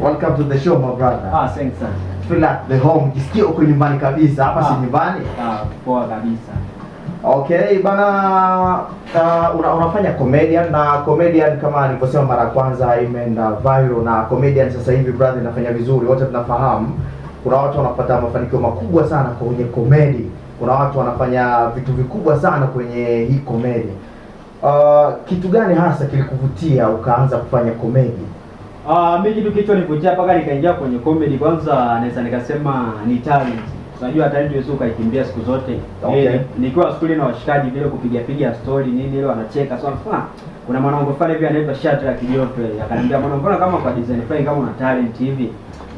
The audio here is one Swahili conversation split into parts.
Welcome to the show my brother. Thanks sana. Feel like the home. Jisikie uko nyumbani kabisa. Hapa si nyumbani? Poa kabisa. Okay, bana unafanya comedian na comedian kama nilivyosema mara ya kwanza imeenda viral na comedian sasa hivi brother inafanya vizuri. Wote tunafahamu kuna watu wanapata mafanikio makubwa sana kwenye comedy. Kuna watu wanafanya vitu vikubwa sana kwenye hii comedy. Kitu gani hasa kilikuvutia ukaanza kufanya comedy? Mimi kitu kilichonivutia mpaka nikaingia kwenye comedy, kwanza naweza nikasema ni talent. Unajua talent hiyo ukaikimbia siku zote. Okay. Nikiwa shule na washikaji vile kupiga story nini ile wanacheka sana. Kuna mwanangu fulani hivi anaitwa Shatra Kijope. Akaniambia mwanangu, mbona kama kwa design fulani kama una talent hivi?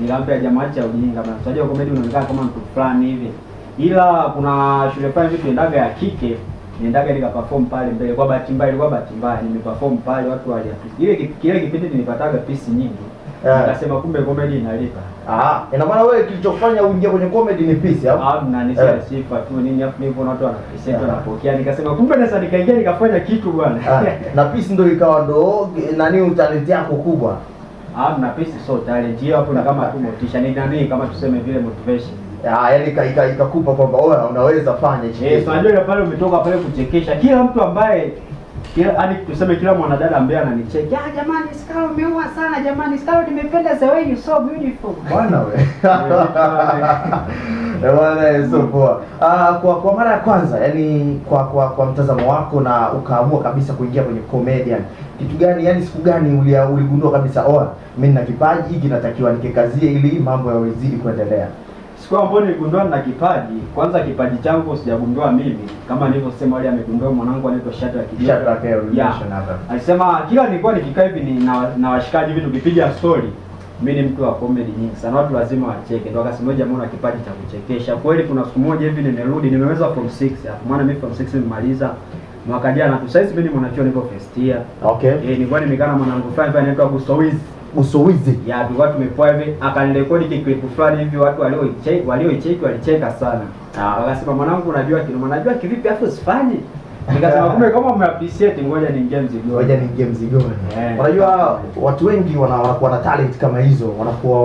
Nikamwambia jamaa acha ujinga bana. Unajua comedy unaonekana kama mtu fulani hivi. Ila kuna shule fulani hivi tuendaga ya kike, niendaga nikaperform pale mbele. Kwa bahati mbaya nimeperform pale watu waliappreciate. Kile kipindi nilipataga pisi nyingi. Nikasema kumbe comedy inalipa. Ina maana wewe kilichokufanya uingie kwenye comedy ni pisi au? Na ni sifa tu nini afu hivyo watu wanaappreciate wanapokea. Nikasema kumbe naweza nikaingia nikafanya kitu bwana. Na pisi ndio ikawa ndo nani talent yako kubwa. Na pisi so talent hiyo hapo ni kama tu motisha ni nani kama tuseme vile motivation. Yaani ikakupa kwamba wewe unaweza fanya hicho. Unajua pale umetoka pale kuchekesha kila mtu ambaye kila mwanadada ambaye ananicheki, jamani Skalo umeua sana jamani, Skalo nimependa the way you so beautiful. Bwana wewe. Bwana sio poa. Kwa mara ya kwanza, yani kwa mtazamo wako na ukaamua kabisa kuingia kwenye comedian. Kitu gani, yani siku gani uligundua kabisa mimi nina kipaji hiki natakiwa nikikazie ili mambo yawezidi kuendelea? Siku ambayo niligundua na kipaji, kwanza kipaji changu sijagundua mimi. Kama nilivyosema wale amegundua mwanangu anaitwa Shatra Kijope. Alisema kila nilikuwa nikikaa hivi na washikaji hivi tukipiga story, mimi ni mtu wa comedy nyingi sana, watu lazima wacheke. Ndio akasema jamaa una kipaji cha kuchekesha. Kweli kuna siku moja hivi nimerudi, nimeweza form 6. Maana mimi form 6 nimemaliza mwaka jana tu. Sasa mimi ni mwanachuo niko first year. Okay. Nilikuwa nimekaa na mwanangu fulani anaitwa Usowizi. Tulikuwa tumepoa hivi, akanirekodi clip fulani hivi, watu walioicheki walicheka sana. Wakasema mwanangu unajua kivipi afu usifanye. Nikasema kumbe kama umeappreciate ngoja niingie mzigoni. Unajua watu wengi wanakuwa na talent kama hizo, wanakuwa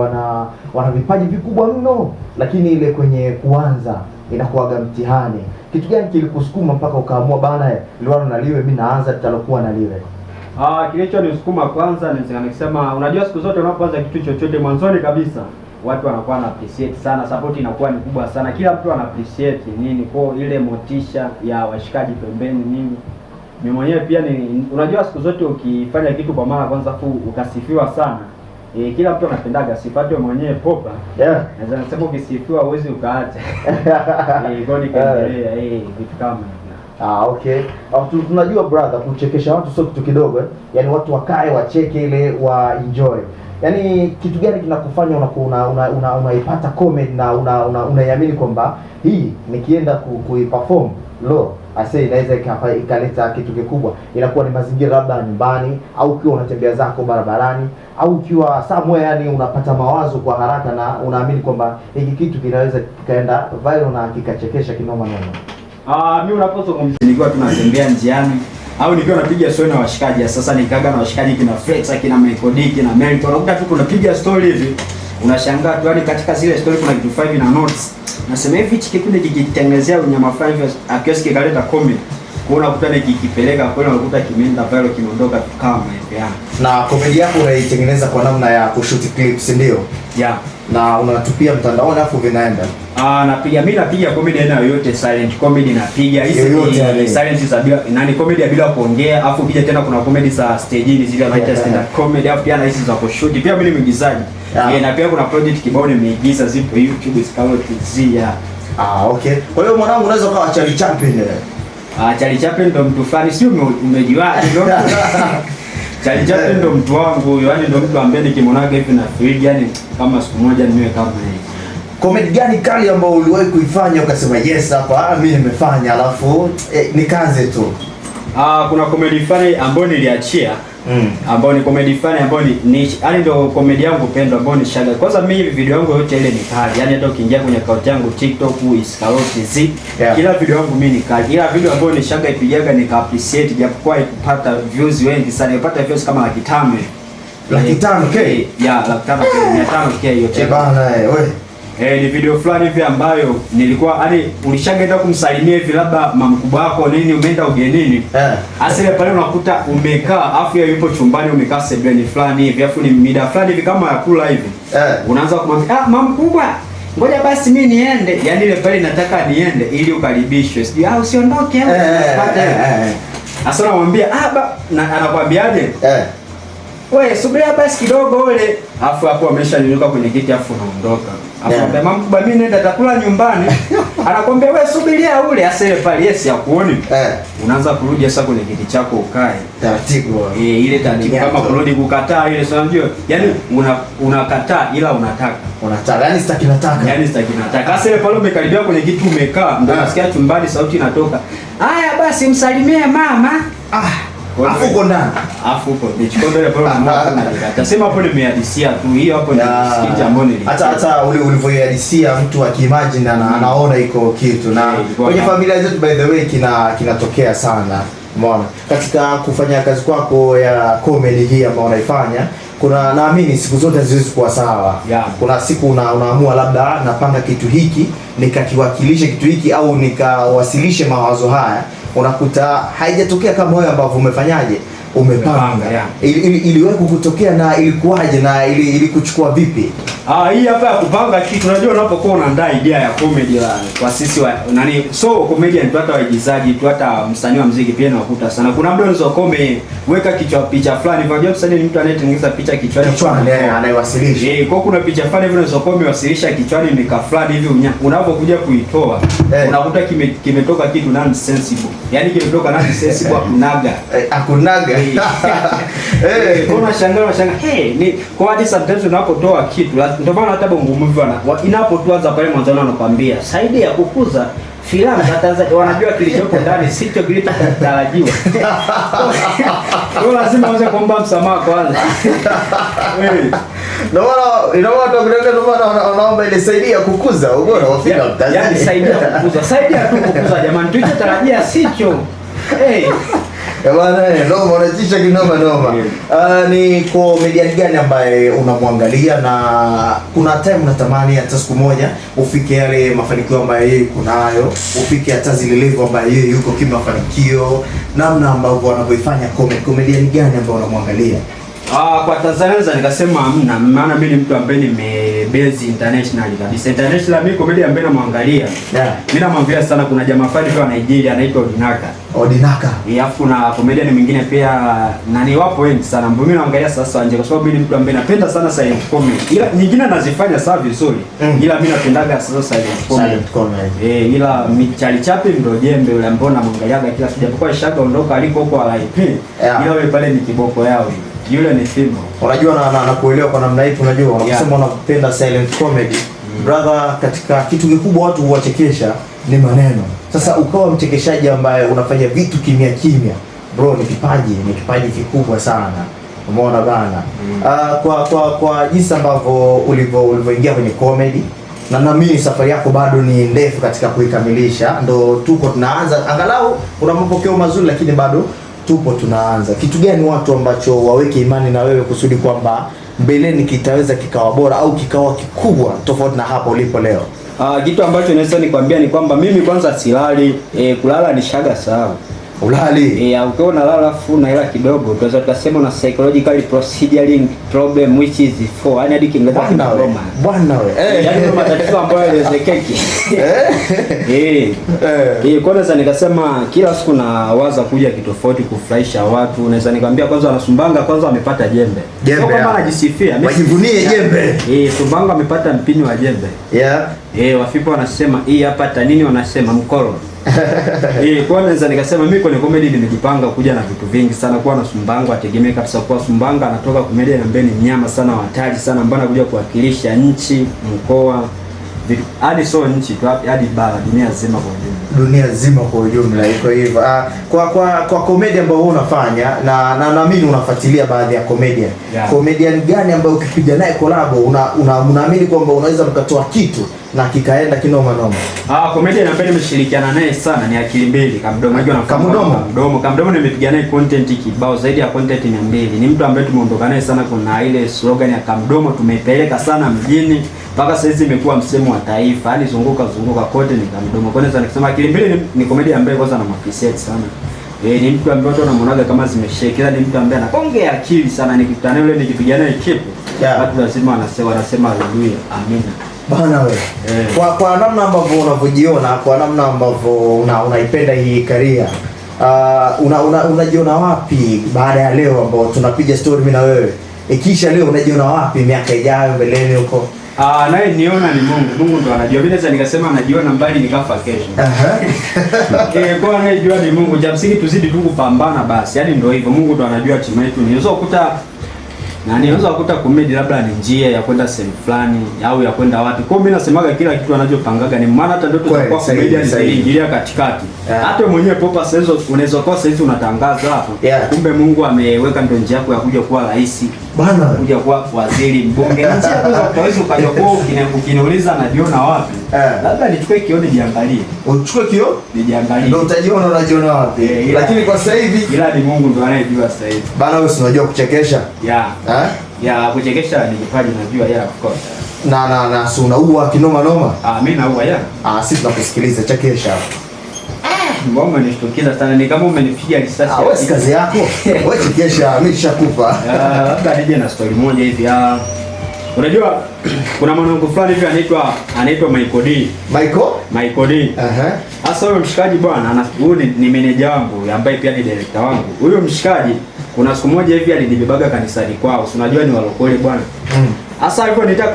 wana vipaji vikubwa mno, lakini ile kwenye kuanza inakuwaga mtihani. Kitu gani kilikusukuma mpaka ukaamua bana liwalo na liwe, mimi naanza tutalokuwa na liwe? Kilichonisukuma kwanza naweza nikisema, unajua siku zote unapoanza kitu chochote mwanzoni kabisa watu wanakuwa na appreciate sana, support inakuwa ni kubwa sana, kila mtu ana appreciate nini, kwa ile motisha ya washikaji pembeni nini. Mimi mwenyewe pia unajua siku zote ukifanya kitu kwa mara kwanza ukasifiwa sana, kila mtu anapendaga sipate mwenyewe popa. Naweza nasema ukisifiwa uwezi ukaacha. Goli kaendelea vitu kama okay. Tunajua brother, kuchekesha watu sio kitu kidogo Yaani watu wakae wacheke ile wa enjoy. Yaani kitu gani kinakufanya unaipata comedy na unaiamini kwamba hii nikienda kuiperform inaweza ikaleta kitu kikubwa? Inakuwa ni mazingira labda nyumbani, au ukiwa unatembea zako barabarani, au ukiwa somewhere, yani unapata mawazo kwa haraka na unaamini kwamba hiki kitu kinaweza kikaenda viral na kikachekesha kinoma noma. Mimi unapozungumzia nikiwa tunatembea njiani au nikiwa napiga story na washikaji, sasa nikaga na washikaji kina Flex, kina Michael, kina Melton, unakuta tu tunapiga story hivi, unashangaa tu, yani katika zile story kuna kitu 5 na notes. Nasema hivi hichi kikundi kikitengenezea unyama 5 akiwezi kikaleta comedy. Kwa unakuta nikikipeleka kweli unakuta kimeenda viral, kimeondoka kama hivi. Na comedy yako unaitengeneza kwa namna ya kushoot clips ndio? Na unatupia mtandaoni afu vinaenda. Mimi napiga comedy aina yoyote, silent comedy napiga. Hizi silent za bila comedy ya bila kuongea, afu ukija tena kuna comedy za stage zile wanaita stand up comedy, afu pia na hizi za kushoot. Pia mimi ni mwigizaji. Na pia kuna project kibao nimeigiza zipo YouTube Skalo TZ. Okay. Kwa hiyo mwanangu unaweza ukawa Charlie Chaplin. Charlie Chaplin ndo mtu fulani, sio umejiwaje ndio? Charlie Chaplin ndo mtu wangu, yani ndo mtu ambaye nikimwonaga hivi na feel yani kama siku moja niwe kama yeye. Comedy gani kali ambayo uliwahi kuifanya ukasema yes hapa mimi nimefanya alafu ni kazi tu? Kuna comedy fulani ambayo niliachia ambayo ni comedy fulani ambayo ni yani ndo comedy yangu pendwa ambayo ni shaga. Kwanza mimi video yangu yote ile ni kali. Yani hata ukiingia kwenye account yangu TikTok Skalo TZ, kila video yangu mimi ni kali. Ila video ambayo ni shaga ipigaga nika appreciate japokuwa ikupata views wengi sana. Nilipata views kama 500. 500K. Ya, 500K hiyo cheki. Bana wewe. Ni video fulani hivi ambayo nilikuwa yani ulishangaenda kumsalimia hivi labda mamkubwa wako nini umeenda ugenini. Asile pale unakuta umekaa afu yeye yupo chumbani umekaa sebuleni fulani hivi afu ni mida fulani hivi kama ya kula hivi. Unaanza kumwambia mamkubwa ngoja basi mimi niende. Yaani ile pale nataka niende ili ukaribishwe. Sijui usiondoke au Asa namwambia anakwambiaje? Wewe subiria basi kidogo ule. Afu hapo ameshanyuka kwenye kiti afu unaondoka. Afu mama mkubwa mimi nenda takula nyumbani. Anakwambia wewe subiria ule asile pale yes ya kuoni. Unaanza kurudi sasa kwenye kiti chako ukae. Taratibu. Ile taratibu kama kurudi kukataa ile sio unajua. Yaani unakataa ila unataka. Unataka yani sitaki nataka. Yaani sitaki nataka. Asile pale umekaribia kwenye kiti umekaa ndio unasikia chumbani sauti inatoka. Haya basi msalimie mama. Afu uko ndani. Afu uko nichikondo ile pale utasema hapo nimehadisia tu hiyo hapo ni skiti ambayo hata ulivyohadisia mtu akiimagine anaona iko kitu na kwenye familia zetu by the way kinatokea sana. Umeona katika kufanya kazi kwako ya comedy hii ambayo unaifanya kuna naamini siku zote haziwezi kuwa sawa. Kuna siku unaamua labda napanga kitu hiki nikakiwakilisha kitu hiki au nikawasilishe mawazo haya, unakuta haijatokea kama wewe ambavyo umefanyaje umepanga. Iliwahi kukutokea na ilikuwaje na ilikuchukua vipi? Hii hapa ya kupanga kitu unajua unapokuwa unaandaa idea ya comedy kwa sisi so comedian tu hata waigizaji tu hata msanii wa muziki pia nakuta sana. Kuna mtu anaweza weka picha fulani. Unajua msanii ni mtu anayetengeneza picha kichwani anaiwasilisha. Kwa kuna picha fulani hivi unaweza umewasilisha kichwani mika fulani hivi unapokuja kuitoa unakuta kimetoka kitu nonsensible. Yaani kimetoka nonsensible akunaga. Unashangaa ni kwa hadi sometimes unapotoa kitu ndio maana hata Bongo Movie inapotuanza pale mwanzo anakuambia saidi ya kukuza filamu za Tanzania wanajua kilichopo ndani sio kilichotarajiwa. Kwa lazima uanze kuomba msamaha kwanza. Ndio maana wanaomba ile saidi ya kukuza ubora wa filamu Tanzania. Yaani saidi ya kukuza, saidi ya kukuza jamani tulichotarajia sicho. Bwana noma unatisha kinoma. Ni comedian gani ambaye unamwangalia na kuna time unatamani hata siku moja ufike yale mafanikio ambayo yeye kunayo, ufike hata zile level ambayo yeye yuko kimafanikio, namna ambavyo wanavyoifanya comedian gani ambaye unamwangalia? Kwa Tanzania naweza nikasema hamna, maana mimi ni mtu ambaye nimebase international kabisa. International mimi comedy ambaye namwangalia. Mimi namwangalia sana kuna jamaa fulani kwa Nigeria anaitwa Odinaka. Alafu na comedian mwingine pia wapo wengi sana. Mimi naangalia sasa nje kwa sababu mimi ni mtu ambaye napenda sana silent comedy. Ila nyingine nazifanya sawa vizuri. Ila mimi napendaga sasa silent comedy. Ila Charlie Chaplin ndio jembe yule ambao namwangaliaga kila sijapokuwa shaga ondoka aliko huko RIP. Ila wewe pale ni kiboko yao yule ni film. Unajua na kuelewa kwa namna hii unajua unasema unapenda silent comedy. Brother, katika kitu kikubwa watu huwachekesha ni maneno. Sasa ukawa mchekeshaji ambaye unafanya vitu kimya kimya. Bro, ni kipaji kikubwa sana. Umeona bana. Kwa jinsi ambavyo ulivyoingia kwenye comedy na naamini safari yako bado ni ndefu katika kuikamilisha. Ndo tuko tunaanza angalau una mapokeo mazuri lakini bado tupo tunaanza. Kitu gani watu ambacho waweke imani na wewe kusudi kwamba mbeleni kitaweza kikawa bora au kikawa kikubwa tofauti na hapo ulipo leo? Kitu ambacho naweza nikwambia ni kwamba mimi kwanza silali, kulala ni shaga sawa. Ulali? Ukiwa unalala afu na hela kidogo, tunaweza tukasema una psychological proceduring problem which is for yani hadi Kiingereza kinaroma. Bwana wewe. Yaani kuna matatizo ambayo yawezekeki. Kwa naweza nikasema kila siku nawaza kuja kitofauti kufurahisha watu. Naweza nikwambia kwanza wanasumbanga kwanza wamepata jembe. Sio kama anajisifia. Wajivunie jembe. Sumbanga wamepata mpini wa jembe. Wafipo wanasema hii hapa tanini wanasema mkolo. Kwa naweza nikasema mimi kwenye comedy nimejipanga kuja na vitu vingi sana kwa na Sumbanga ategemea kabisa kwa Sumbanga anatoka comedian ambaye ni mnyama sana hatari sana ambaye anakuja kuwakilisha nchi, mkoa, hadi so nchi tu hadi bara dunia nzima kwa ujumla. Dunia nzima kwa ujumla iko hivyo. Kwa comedy ambayo unafanya na naamini unafuatilia baadhi ya comedian. Comedian gani ambaye ukipiga naye collab unaamini kwamba unaweza mkatoa kitu na kikaenda kinoma noma. Comedian ambaye nimeshirikiana naye sana ni Akili Mbili Kamdomo. Unajua Kamdomo nimepiga naye content kibao zaidi ya content 200. Ni mtu ambaye tumeondoka naye sana, kuna ile slogan ya Kamdomo tumeipeleka sana mjini mpaka sasa hizi imekuwa msemo wa taifa. Yaani zunguka kote ni Kamdomo. Kwa nini nikisema Akili Mbili ni comedian ambaye kwanza na appreciate sana. Ni mtu ambaye watu wanamuonaga kama zimeshekela, ni mtu ambaye anaongea akili sana. Nikikutana yule nikipiga naye kipu, watu lazima wanasema haleluya, amina. Bana wewe. Kwa namna ambavyo unavyojiona, kwa namna ambavyo unaipenda hii career, unajiona wapi baada ya leo ambao tunapiga story mimi na wewe? Ikisha leo unajiona wapi miaka ijayo mbeleni huko? Naye niona ni Mungu ndo anajua. Mimi naweza nikasema anajiona mbali nikafa kesho. Kwa anayejua ni Mungu. Cha msingi tuzidi tu kupambana basi. Yaani ndio hivyo, Mungu ndo anajua hatima yetu. Unaweza kukuta comedy labda ni njia ya kwenda sehemu fulani au ya kwenda wapi. Kwa mimi nasemaga kila kitu anachopangaga ni maana hata ndoto za kwa comedian ziliingilia katikati. Hata wewe mwenyewe popa sasa unaweza kwa sasa unatangaza hapo. Kumbe Mungu ameweka ndo njia yako ya kuja kuwa rais. Bana kuja kuwa waziri, mbunge. Njia unaweza ukaja kwa ukiniuliza najiona wapi? Labda nichukue kioo nijiangalie. Uchukue kioo? Nijiangalie. Ndio utajiona unajiona wapi. Lakini kwa sasa hivi ila ni Mungu ndo anayejua sasa hivi. Bana wewe unajua kuchekesha? Kuchekesha ni kipaji najua, of course. Na si unaua kinoma noma? Mimi naua sisi tunakusikiliza, chekesha. Mbona unishtukiza sana, ni kama umenipiga risasi. Wewe si kazi yako. Wewe chekesha, mimi nishakufa. Labda nije na story moja hivi. Unajua kuna mwanangu fulani hivi anaitwa Michael D. Michael D. Sasa huyo mshikaji bwana, huyu ni manager wangu ambaye pia ni director wangu. Huyo mshikaji kuna siku moja hivi alinibebaga kanisani kwao. Unajua ni walokole bwana. Sasa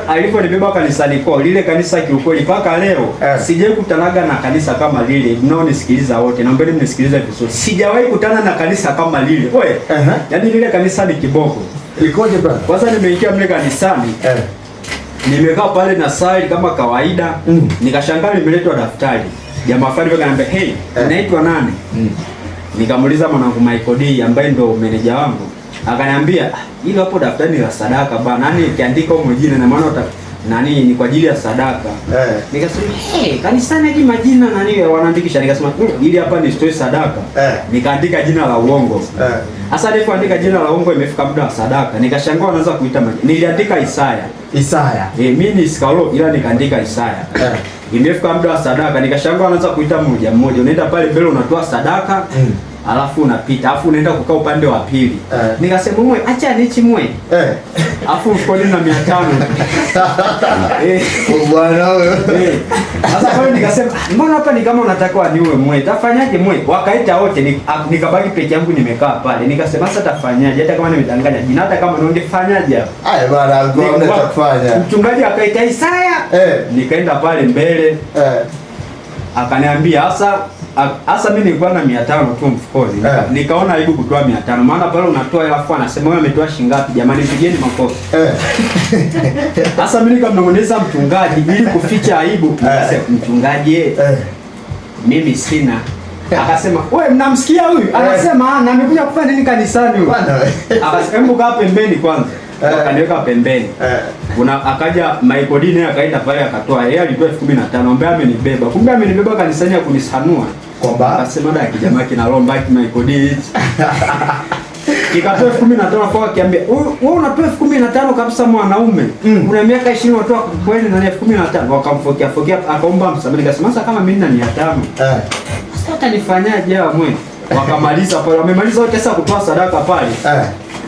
aliponibeba kanisani kwao, lile kanisa kiukweli mpaka leo sijawahi kutanaga na kanisa kama lile. Mnaonisikiliza wote, naomba mnisikilize vizuri. Sijawahi kutana na kanisa kama lile. Wewe, yaani lile kanisa ni kiboko. Ilikoje bwana? Kwanza nimeingia mle kanisani. Nimekaa pale na sali kama kawaida. Nikashangaa nimeletwa daftari. Jamaa fulani akaniambia, "Hey, unaitwa nani?" Nikamuuliza mwanangu Michael D ambaye ndo meneja wangu. Akaniambia, "Hilo hapo daftari la sadaka bana. Yaani ukiandika huko jina na maana ni kwa ajili ya sadaka." Nikasema, kanisani hadi majina wanaandikisha. Nikasema, "Ili hapa ni story sadaka." Nikaandika jina la uongo. Sasa nilipoandika jina la uongo imefika muda wa sadaka. Nikashangaa wanaanza kuita majina. Niliandika Isaya. Mimi ni Skalo ila nikaandika Isaya. Imefika muda wa sadaka, nikashangaa wanaanza kuita mmoja. Unaenda pale mbele unatoa sadaka. Alafu unapita, alafu unaenda kukaa upande wa pili. Nikasema mwe, acha nichi mwe. Alafu mfukoni na 500. Bwana wewe. Sasa pale nikasema, mbona hapa ni kama unataka niwe mwe? Tafanyaje mwe? Wakaita wote, nikabaki peke yangu nimekaa pale. Nikasema sasa tafanyaje? Hata kama nimedanganya jina, hata kama ningefanyaje hapa? Haya bwana, ngoja tutafanya. Mchungaji akaita Isaya. Nikaenda pale mbele. Akaniambia Asa mimi nilikuwa na 500 tu mfukoni. Nikaona aibu kutoa 500. Maana pale unatoa alafu anasema wewe umetoa shilingi ngapi? Jamani pigeni makofi. Asa mimi nikamnong'oneza mchungaji ili kuficha aibu. Nikasema mchungaji mimi sina. Akasema wewe mnamsikia huyu? Anasema na amekuja kufanya nini kanisani huyu? Akasema hebu kaa pembeni kwanza. Akaniweka pembeni. Akaja Michael D naye akaenda pale akatoa. Yeye alitoa 15,000 ambaye amenibeba. Kumbe amenibeba kanisani ya kunisanua. Kwamba akasema dada kijamaa kina roho mbaya Michael D. Kikatoa 15,000 kwa akiambia, "Wewe unatoa 15,000 kabisa mwanaume. Una miaka 20 unatoa kweli na 15,000." Wakamfokea akaomba msamaha. Nikasema sasa kama mimi na 500. Sasa utanifanyaje hawa mwe? Wakamaliza pale. Wamemaliza wote sasa kutoa sadaka pale.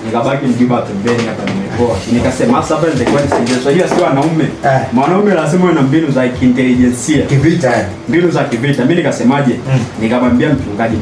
Nikabaki mjiba pembeni hapa nimepoa. Nikasema sasa hapa nitakuwa nisingezo. Unajua sio wanaume. Mwanaume lazima awe na mbinu za kiintelijensia. Kivita. Mbinu za kivita. Mimi nikasemaje? Nikamwambia mchungaji